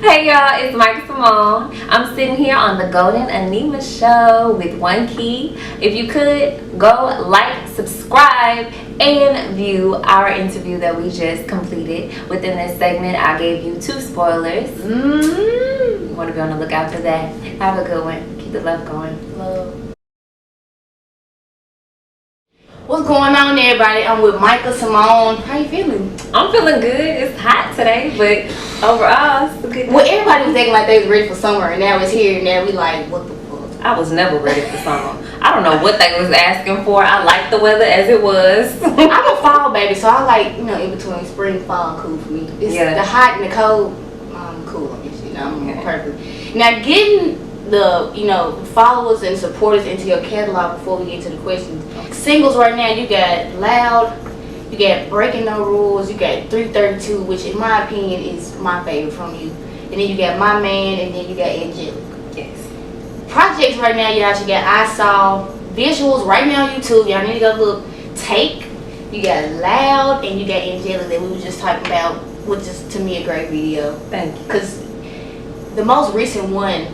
Hey y'all, it's Mikka Simone. I'm sitting here on the Golden Anima Show with One Key. If you could, go like, subscribe, and view our interview that we just completed. Within this segment, I gave you 2 spoilers. You want to be on the lookout for that. Have a good one. Keep the love going. Love. What's going on, everybody? I'm with Mikka Simone. How you feeling? I'm feeling good. It's hot today, but overall, it's a good day. Well, everybody was acting like they was ready for summer, and now it's here, and now we like, what the fuck? I was never ready for summer. I don't know what they was asking for. I like the weather as it was. I'm a fall baby, so I like, in between spring, fall, cool for me. It's the hot and the cold. I'm cool on this shit. I'm perfect. Now, getting the followers and supporters into your catalog before we get into the questions. Singles right now, you got Loud, you got Breaking No Rules, you got 332, which in my opinion is my favorite from you. And then you got My Man, and then you got Angelic. Yes. Projects right now, y'all, you got I Saw. Visuals right now on YouTube, y'all need to go look. Take, you got Loud, and you got Angelic that we were just talking about, which is to me a great video. Thank you. Because the most recent one,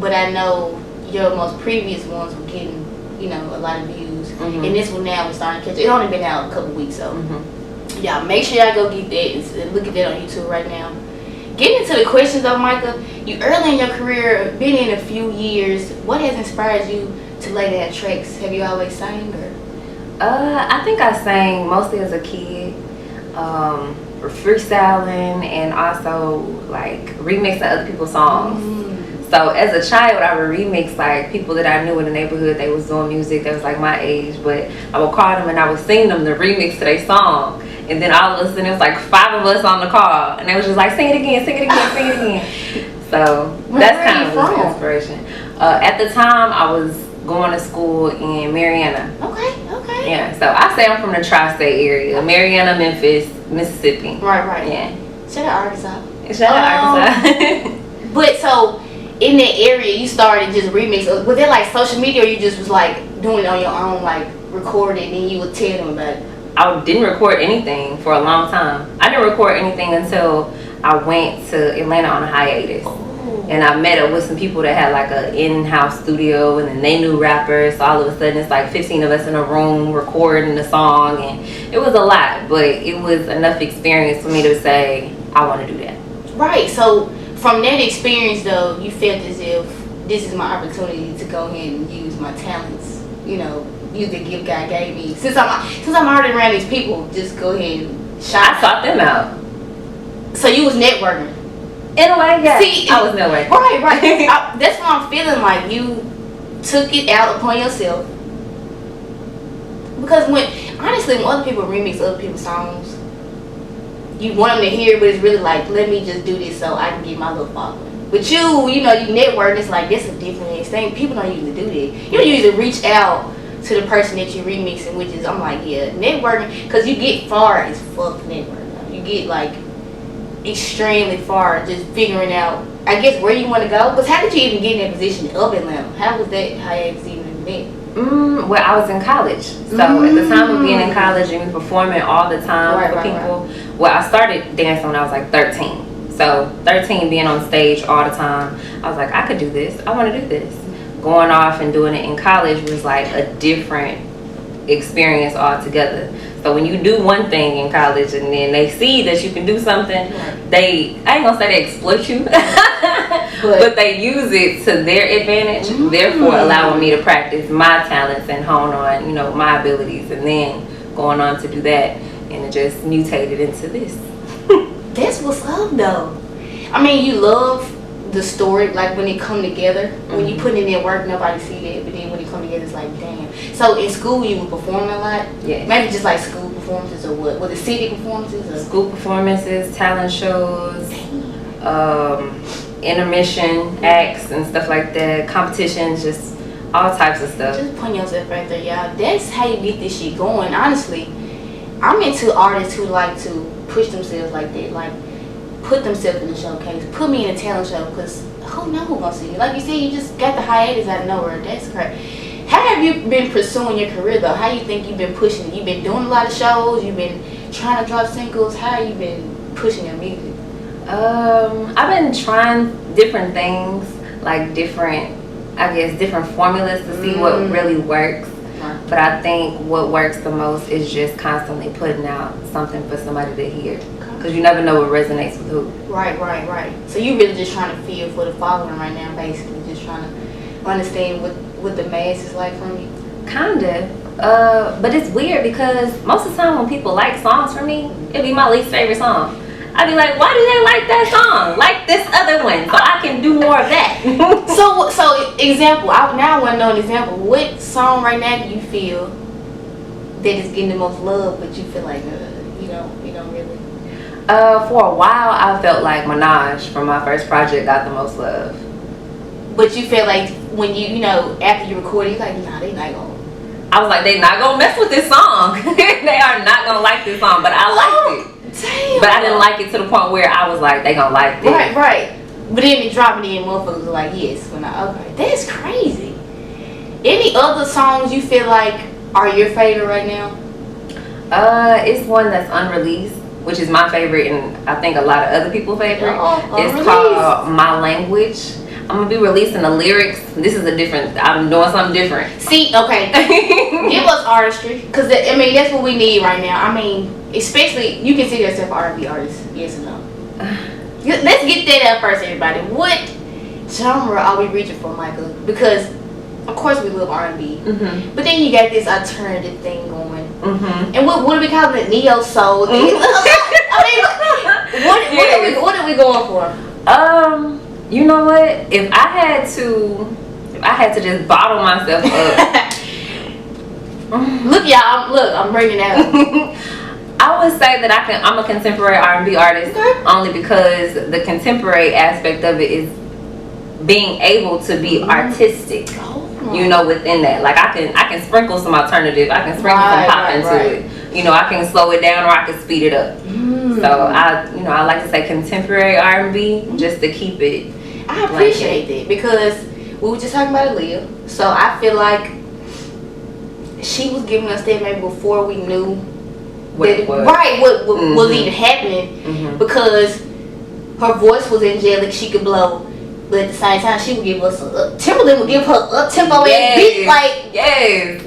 but I know your most previous ones were getting, a lot of views. And this one now is starting to catch. It only been out a couple weeks, so y'all make sure y'all go get that and look at that on YouTube right now. Getting into the questions though, Mikka, you early in your career, been in a few years. What has inspired you to lay down tracks? Have you always sang or? I think I sang mostly as a kid, freestyling and also like remixing other people's songs. So as a child, I would remix like people that I knew in the neighborhood. They was doing music that was like my age, but I would call them and I would sing them the remix to their song. And then all of a sudden, it was like 5 of us on the call, and they was just like, sing it again, sing it again, sing it again. So that's kind of the inspiration. At the time, I was going to school in Marietta. Okay. Yeah, so I say I'm from the tri-state area, Marietta, Memphis, Mississippi. Right. Yeah. Shout out Arkansas. Shout out Arkansas. But so, in that area, you started just remix. Was it like social media, or you just was like doing it on your own, like recording, and then you would tell them about it? I didn't record anything for a long time. I didn't record anything until I went to Atlanta on a hiatus. And I met up with some people that had like an in-house studio, and then they knew rappers. So all of a sudden it's like 15 of us in a room recording the song, and it was a lot, but it was enough experience for me to say, I want to do that. Right, so from that experience though, you felt as if this is my opportunity to go ahead and use my talents, use the gift God gave me. Since I'm already around these people, just go ahead and shine. I sought them out. So you was networking? In a way, yeah. See, I was networking. Right. That's what I'm feeling like. You took it out upon yourself. Because when other people remix other people's songs, you want them to hear it, but it's really like, let me just do this so I can get my little following. But you network, it's like, that's a different thing. People don't usually do that. You don't usually reach out to the person that you're remixing, which is, I'm like, yeah, networking, because you get far as fuck networking. You get like extremely far just figuring out, I guess, where you want to go. Because how did you even get in that position of Atlanta? How was that, how you even met? Well, I was in college. So at the time of being in college and performing all the time for people, well, I started dancing when I was like 13. So 13, being on stage all the time, I was like, I could do this. I want to do this. Going off and doing it in college was like a different experience altogether. So when you do one thing in college and then they see that you can do something, I ain't gonna say they exploit you, but they use it to their advantage, therefore allowing me to practice my talents and hone on, my abilities, and then going on to do that, and it just mutated into this. That's what's up though. I mean, you love the story, like when it come together, when you put in that work, nobody see that, but then when it come together, it's like, damn. So in school, you were performing a lot? Yeah. Maybe just like school performances, or what? Was it city performances? Or? School performances, talent shows, intermission acts and stuff like that, competitions, just all types of stuff. Just putting yourself right there, y'all. That's how you get this shit going. Honestly, I'm into artists who like to push themselves like that, like put themselves in the showcase, put me in a talent show, because who knows who's gonna see you? Like you said, you just got the hiatus out of nowhere. That's great. How have you been pursuing your career though? How you think you've been pushing? You've been doing a lot of shows, you've been trying to drop singles. How have you been pushing your music? I've been trying different things, like different formulas to see what really works. But I think what works the most is just constantly putting out something for somebody to hear. Because you never know what resonates with who. Right. So you really just trying to feel for the following right now, basically. Just trying to understand what the mass is like from you. Kinda. But it's weird because most of the time when people like songs from me, it'll be my least favorite song. I'd be like, why do they like that song? Like this other one, so I can do more of that. so example. Now I want to know an example. What song right now do you feel that is getting the most love, but you feel like you don't really? For a while, I felt like Minaj from my first project got the most love. But you feel like when you after you record it, you're like, nah, they not gonna. I was like, they not gonna mess with this song. They are not gonna like this song, but I liked it. Damn. But I didn't like it to the point where I was like, they gonna like this. Right. But then it dropped it in, motherfuckers were like, yes. Okay, that's crazy. Any other songs you feel like are your favorite right now? It's one that's unreleased, which is my favorite, and I think a lot of other people's favorite. It's called My Language. I'm gonna be releasing the lyrics. I'm doing something different. See, okay. Give us Artistry, because that's what we need right now. Especially, you consider yourself an R&B artist, yes or no? Let's get that out first, everybody. What genre are we reaching for, Michael? Because, of course, we love R&B, but then you got this alternative thing going. And what are we calling it? Neo soul. What are we going for? You know what? If I had to just bottle myself up. Look, y'all. I'm bringing that up. I would say that I'm a contemporary R&B artist, only because the contemporary aspect of it is being able to be artistic. Within that, like I can sprinkle some alternative, I can sprinkle some pop into it. I can slow it down or I can speed it up. So I like to say contemporary R&B just to keep it. I appreciate that because we were just talking about Aaliyah, so I feel like she was giving us that maybe before we knew what was even happening, because her voice was angelic, she could blow, but at the same time she would give us Timberland would give her up tempo and beat, like,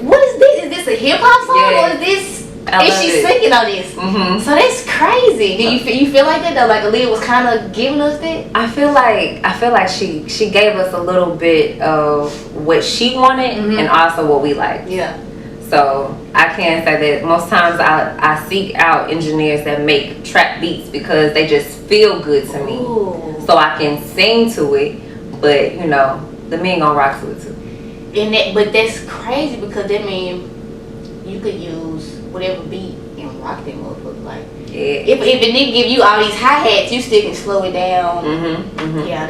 what is this? Is this a hip hop song or is this? Is she singing on this? So that's crazy. Do you feel like that though? Like Aaliyah was kind of giving us that? I feel like she gave us a little bit of what she wanted and also what we liked. Yeah. So I can say that most times I seek out engineers that make trap beats because they just feel good to me. Ooh. So I can sing to it, but the men gonna rock to it too. But that's crazy because that means you could use whatever beat and rock that motherfucker. Like, if it didn't give you all these hi-hats, you still can slow it down. Yeah,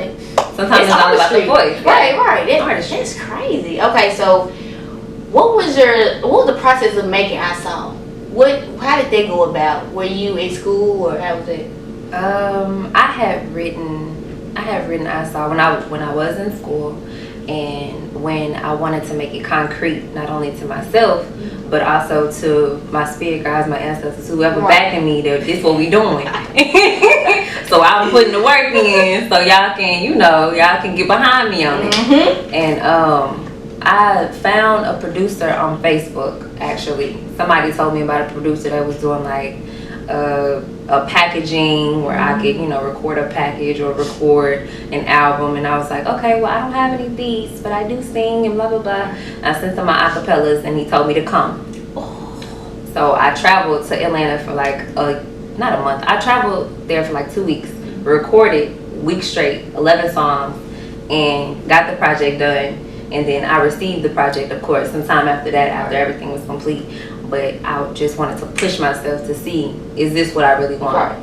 sometimes it's all about the voice. Right. That's crazy. Okay, so what was the process of making our song? How did that go about? Were you in school or how was it? I had written our song when I was in school, and when I wanted to make it concrete, not only to myself, but also to my spirit guides, my ancestors, whoever backing me, that this what we doing. So I'm putting the work in, so y'all can get behind me on it. And I found a producer on Facebook. Actually, somebody told me about a producer that was doing like a packaging where I could record a package or record an album, and I was like, okay, well I don't have any beats, but I do sing and blah blah blah. I sent him my acapellas and he told me to come. So I traveled to Atlanta for like not a month. I traveled there for like 2 weeks, recorded weeks straight, 11 songs, and got the project done. And then I received the project, of course, sometime after that, after everything was complete. But I just wanted to push myself to see, is this what I really want?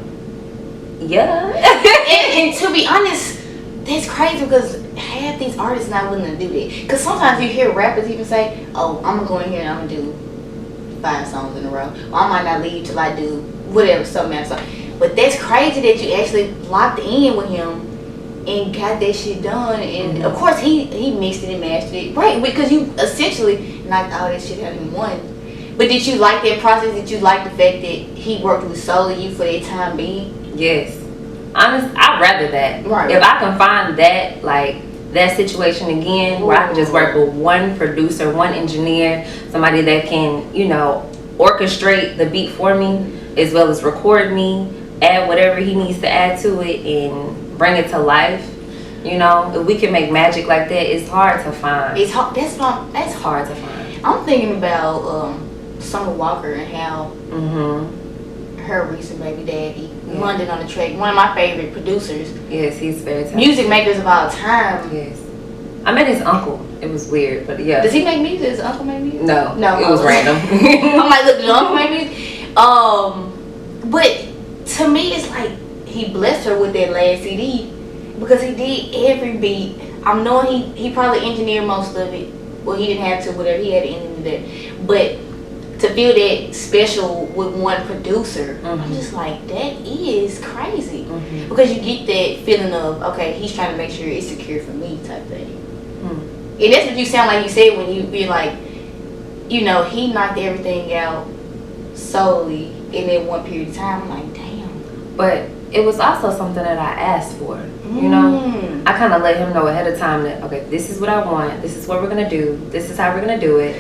Yeah. and to be honest, that's crazy because half these artists not willing to do that. Because sometimes you hear rappers even say, oh, I'm going to go in here and I'm going to do 5 songs in a row. Or I might not leave till I do whatever, something else. But that's crazy that you actually locked in with him and got that shit done. And of course he mixed it and mastered it. Right, because you essentially knocked all that shit out in one. But did you like that process? Did you like the fact that he worked with solely you for that time being? Yes. honest, I'd rather that. Right. If I can find that, like, that situation again, where I can just work with one producer, one engineer, somebody that can, you know, orchestrate the beat for me, as well as record me, add whatever he needs to add to it, and bring it to life. You know, if we can make magic like that, it's hard to find. It's hard. That's hard to find. I'm thinking about Summer Walker and how her recent baby daddy, London on the Track, one of my favorite producers. Yes, he's very talented. Music makers of all time. Yes. I met his uncle. It was weird, but yeah. Does he make music? Does his uncle make music? No. It was random. I'm like, look, did the uncle make music? But to me, it's like he blessed her with that last CD because he did every beat. I'm knowing he probably engineered most of it. Well, he didn't have to, whatever, he had to engineer that. But to feel that special with one producer, I'm just like, that is crazy. Because you get that feeling of, okay, he's trying to make sure it's secure for me type thing. And that's what you sound like you said when you be like, you know, he knocked everything out solely in that one period of time. I'm like, damn. But it was also something that I asked for. You know, I kind of let him know ahead of time that, okay, this is what I want. This is what we're going to do. This is how we're going to do it.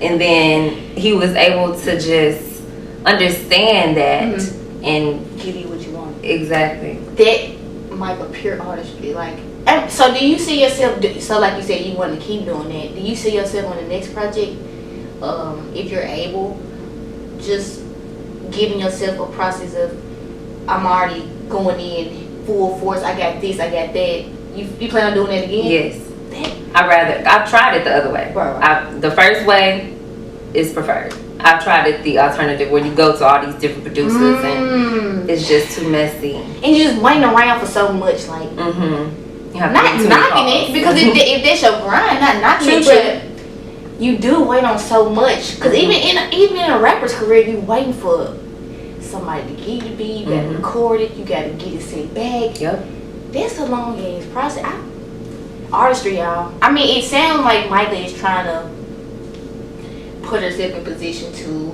And then he was able to just understand that and give you what you want. Exactly. That might be pure artistry. Like, so do you see yourself, so like you said, you want to keep doing that. Do you see yourself on the next project, if you're able, just giving yourself a process of, I'm already going in full force, I got this, I got that. You plan on doing that again? Yes. I've tried it the other way. Right. The first way is preferred. I've tried it the alternative where you go to all these different producers and it's just too messy. And you just waiting around for so much, like you have not knocking it because if that's your grind, not knocking it, but you do wait on so much. Because even in a rapper's career, you waiting for somebody to give you the beat, you gotta record it, you gotta get it sent back. Yep. That's a long ass process. Artistry, y'all. I mean, it sounds like Micah is trying to put herself in position to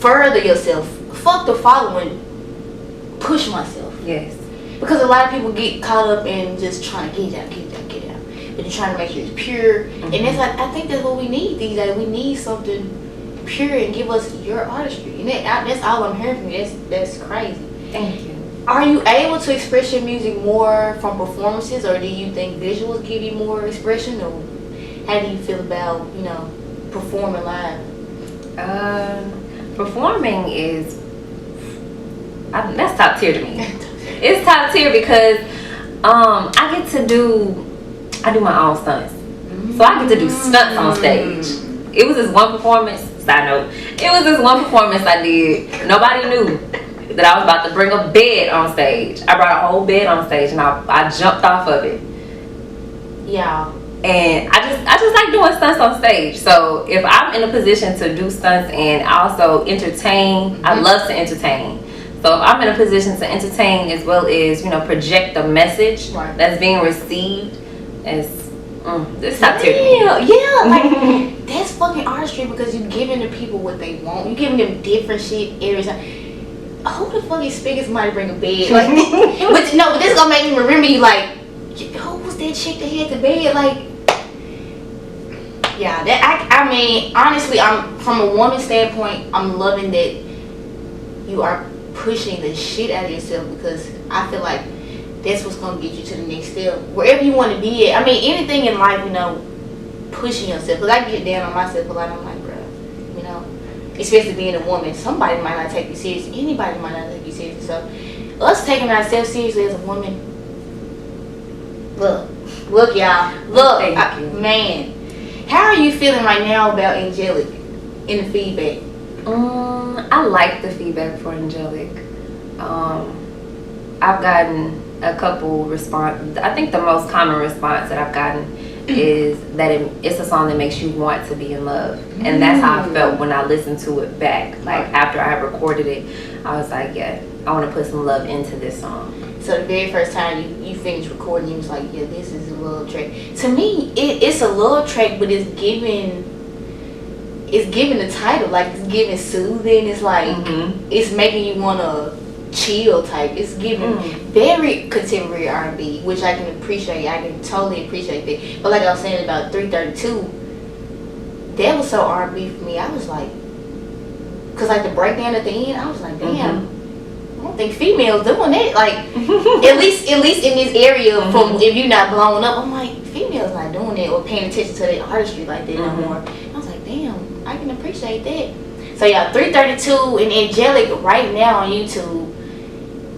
further yourself. Fuck the following. Push myself. Yes. Because a lot of people get caught up in just trying to get it out. But they're trying to make sure it's pure. And that's like, I think that's what we need these days. We need something pure and give us your artistry. And that's all I'm hearing from you. That's crazy. Thank you. Are you able to express your music more from performances, or do you think visuals give you more expression, or how do you feel about, you know, performing live? Performing is that's top tier to me. It's top tier because I do my own stunts, so I get to do stunts on stage. It was this one performance. Side note, it was this one performance I did. Nobody knew that I was about to bring a bed on stage. I brought a whole bed on stage and I jumped off of it. Yeah. And I just like doing stunts on stage. So if I'm in a position to do stunts and also entertain, I love to entertain. So if I'm in a position to entertain as well as, you know, project the message that's being received, this top tier to me. Yeah, like that's fucking artistry because you're giving the people what they want. You're giving them different shit every time. Who the fuck expecting somebody to bring a bed? Like, but this gonna make me remember you. Like, who was that chick that had the bed? Like, yeah, that I mean, honestly, I'm from a woman's standpoint, I'm loving that you are pushing the shit out of yourself because I feel like that's what's gonna get you to the next step, wherever you want to be at. I mean, anything in life, you know, pushing yourself. Because I get down on myself a lot. I'm like, bro, you know. Especially being a woman, somebody might not take you seriously. Anybody might not take you seriously. So, us taking ourselves seriously as a woman, look, y'all, look, man. How are you feeling right now about Angelic in the feedback? I like the feedback for Angelic. I've gotten a couple response. I think the most common response that I've gotten is that it's a song that makes you want to be in love, and that's how I felt when I listened to it back. Like after I had recorded it, I was like, yeah, I want to put some love into this song. So the very first time you finished recording, you was like, yeah, this is a love track. To me, it's a love track, but it's giving the title, like it's giving soothing. It's like it's making you wanna chill type. It's giving very contemporary R&B, which I can appreciate. I can totally appreciate that. But like I was saying about 332, that was so R&B for me. I was like, cause like the breakdown at the end, I was like, damn. I don't think females doing that. Like, at least in this area, from if you're not blowing up, I'm like, females not doing that or paying attention to the artistry like that no more. I was like, damn, I can appreciate that. So yeah, 332 and Angelic right now on YouTube.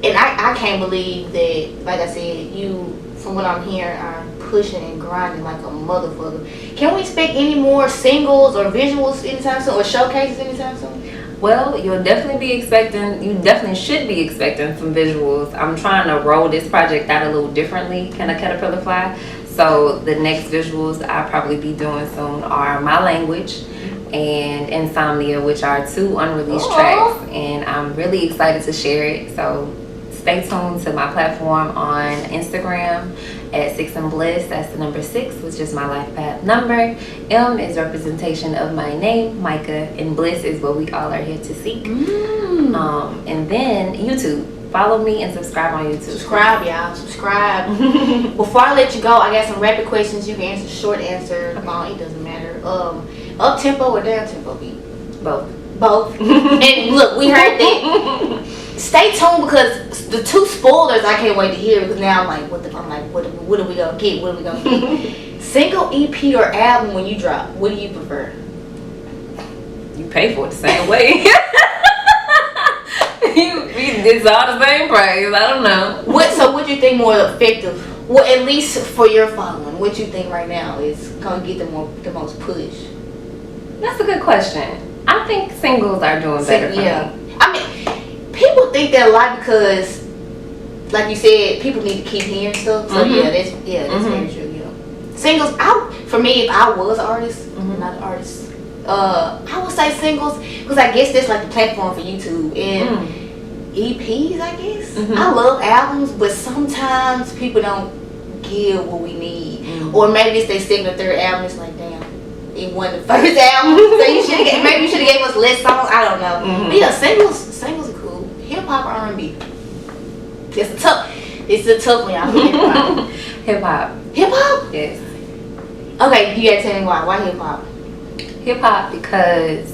And I can't believe that, like I said, you, from what I'm hearing, are pushing and grinding like a motherfucker. Can we expect any more singles or visuals anytime soon, or showcases anytime soon? Well, you'll definitely be expecting, you definitely should be expecting some visuals. I'm trying to roll this project out a little differently, kind of caterpillar fly. So the next visuals I'll probably be doing soon are My Language and Insomnia, which are 2 unreleased tracks. And I'm really excited to share it. So stay tuned to my platform on Instagram at 6 and Bliss. That's the number 6, which is my life path number. M is representation of my name, Micah, and Bliss is what we all are here to seek. And then YouTube. Follow me and subscribe on YouTube. Subscribe, y'all. Subscribe. Before I let you go, I got some rapid questions. You can answer short answer. Long, it doesn't matter. Up tempo or down tempo beat? Both. And look, we heard that. Stay tuned because the 2 spoilers I can't wait to hear, because now I'm like, what are we gonna get? What are we gonna get? Single, EP, or album when you drop? What do you prefer? You pay for it the same way. It's all the same price. I don't know. So what you think more effective? Well, at least for your following, what you think right now is gonna get the most push? That's a good question. I think singles are doing better for me. I mean, people think that a lot because, like you said, people need to keep hearing stuff. So that's very true. Yeah. Singles, for me, if I was an artist, not an artist, I would say singles, because I guess that's like the platform for YouTube and EPs. I guess I love albums, but sometimes people don't give what we need, or maybe it's their second or third album. It's like, damn, it wasn't the first album, so maybe you should have gave us less songs. I don't know. But yeah, singles are cool. Hip hop or R&B? It's a tough one, y'all. Hip hop. Hip hop? Yes. Okay, you gotta tell me why. Why hip hop? Hip hop because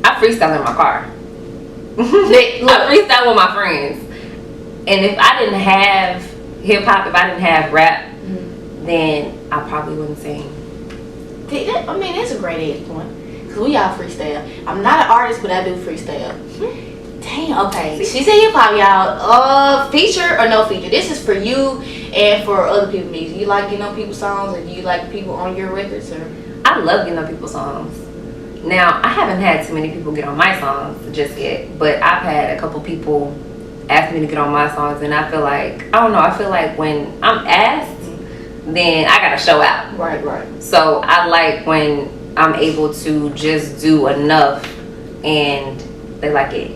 I freestyle in my car. I freestyle with my friends, and if I didn't have hip hop, if I didn't have rap, then I probably wouldn't sing. I mean, that's a great age point, because we all freestyle. I'm not an artist, but I do freestyle. Damn. Okay. She said hip hop, y'all. Feature or no feature? This is for you and for other people's music. You like getting on people's songs, or do you like people on your records? Or I love getting on people's songs. Now, I haven't had too many people get on my songs just yet, but I've had a couple people ask me to get on my songs, and I feel like, I don't know, I feel like when I'm asked, then I gotta show out. Right. So I like when I'm able to just do enough and they like it.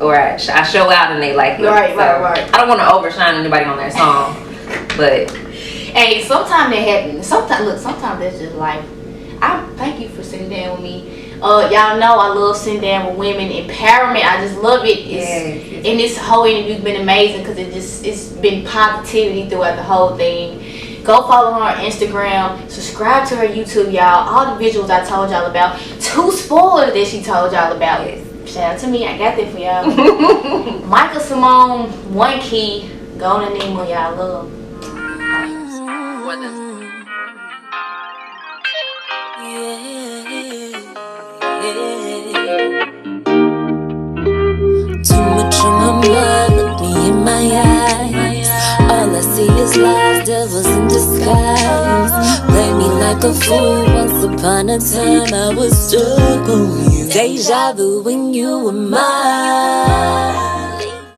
Or I show out and they like it. Right. I don't want to overshine anybody on their song, but hey, sometimes that happens. Sometimes that's just life. I thank you for sitting down with me. Y'all know I love sitting down with women, empowerment. I just love it. And this whole interview's been amazing because it's been positivity throughout the whole thing. Go follow her on Instagram. Subscribe to her YouTube, y'all. All the visuals I told y'all about. 2 spoilers that she told y'all about. Shout out to me. I got that for y'all. Mikka Simone, One Key. Go on and name what y'all love. Too much on my mind, look me in my eyes. All I see is lies, devils in disguise. Play me like a fool, once upon a time I was stuck on you. Deja vu when you were mine.